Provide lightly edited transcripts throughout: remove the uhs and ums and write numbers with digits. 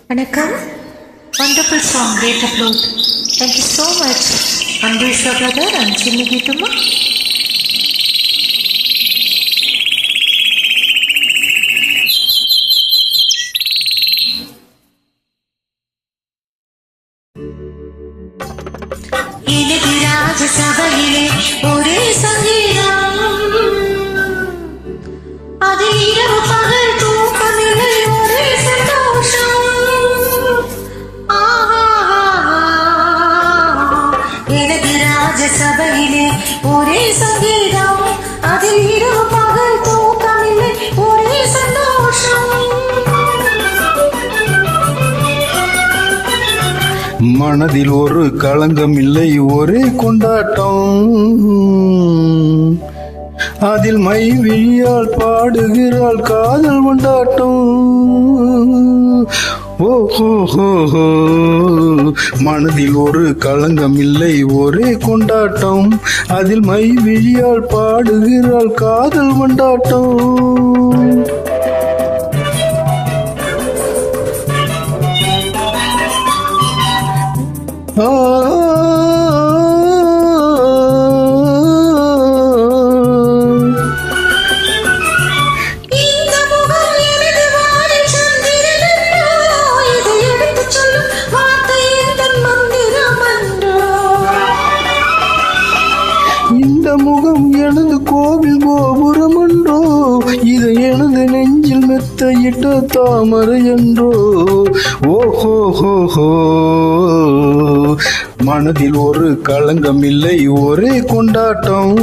Vanakkam. Wonderful song, great upload. Thank you so much. Ambisha brother and Chinni Geethamma. இனது ராஜ சபையிலே ஒரே சங்கீதம், அதில் இரவு பகல் தூக்கமில்லை, ஒரே சந்தோஷம். எனது ராஜ சபையிலே ஒரே சங்கீதம், அதில் இரவு பகல் தூக்கமில்லை, ஒரே சந்தோஷம். மனதில் ஒரு களங்கம் இல்லை, ஒரே கொண்டாட்டம். அதில் மைவிழியால் பாடுகிறாள் காதல் கொண்டாட்டம். ஓஹோ, மனதில் ஒரு களங்கம் இல்லை, ஒரே கொண்டாட்டம். அதில் மைவிழியால் பாடுகிறாள் காதல் கொண்டாட்டம். இந்த முகம் எனது கோவில் கோபுரம் என்றோ, இது எனது நெஞ்சில் மெத்தையிட்ட தாமரை என்றோ. ஓஹோ, மனதில் ஒரு களங்கம் இல்லை, ஒரே கொண்டாட்டம்.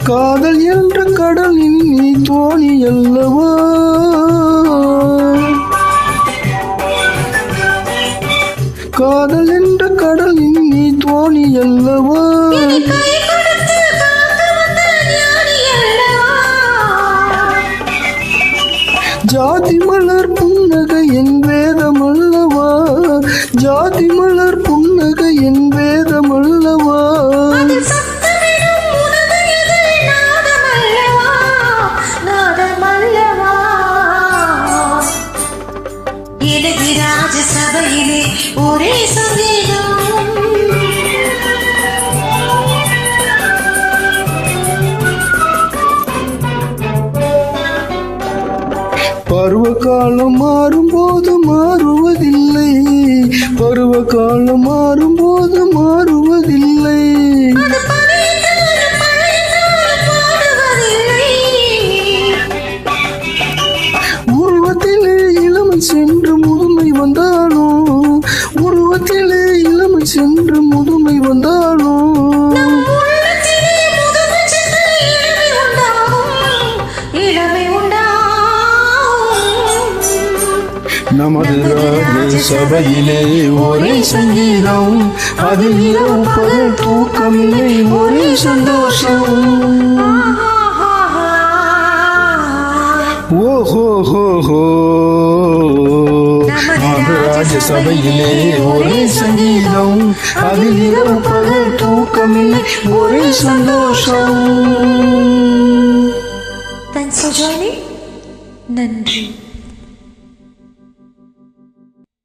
காதல் என்ற கடலில் நீ தோணி அல்லவா, காதல் என்ற கடலில் நீ தோணி அல்லவா. ஜாதி மலர் புன்னகை என் வேதம் அல்லவா, ஜாதி மலர் புன்னகை என் வேதம் அல்லவா. எனது ராஜ சபையிலே ஒரே சங்கீதம், பருவ காலம் மாறும்போது மாறுவதில்லை, பருவ காலம் மாறும்போது மாறுவதில்லை. உருவத்திலே இளமை சென்று முதுமை வந்தாலும், உருவத்திலே இளமை சென்று முதுமை வந்தாலும், நமது ராஜ சபையிலே ஒரே சங்கீதம், அதில் இரவு பகல் தூக்கமில்லை, ஒரே சந்தோஷம். ஓஹோ, நமது ராஜ சபையிலே ஒரே சங்கீதம், அதில் இரவு பகல் தூக்கமில்லை, ஒரே சந்தோஷம். Thanks for joining. நன்றி.